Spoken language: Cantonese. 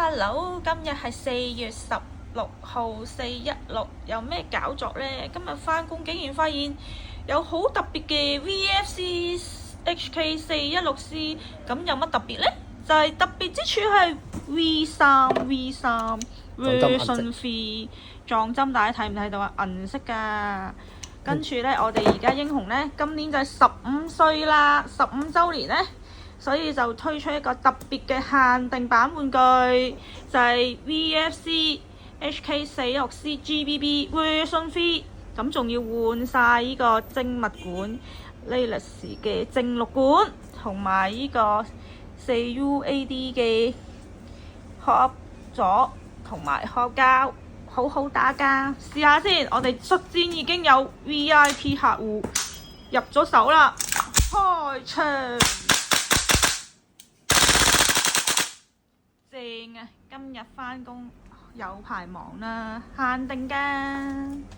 Hello，今日係4月16號416，有咩搞作呢？今日返工竟然發現有好特別嘅 VFC HK416C， 咁有乜特別呢？就係特別之處係 V3 Version 3撞針，大家睇唔睇到啊？銀色㗎。跟住呢，我哋而家英雄呢，今年就係15歲啦，15週年呢。所以就推出一個特別嘅限定版玩具，就係 VFC HK416C GBB Version 3，咁仲要換晒呢個精密管 Lelis 嘅正六管，同埋呢個4UAD 嘅殼座同埋殼膠，好好打㗎。試下先，我哋率先已經有 VIP 客戶入咗手啦，開場！正啊！今日返工有排忙啦，限定㗎。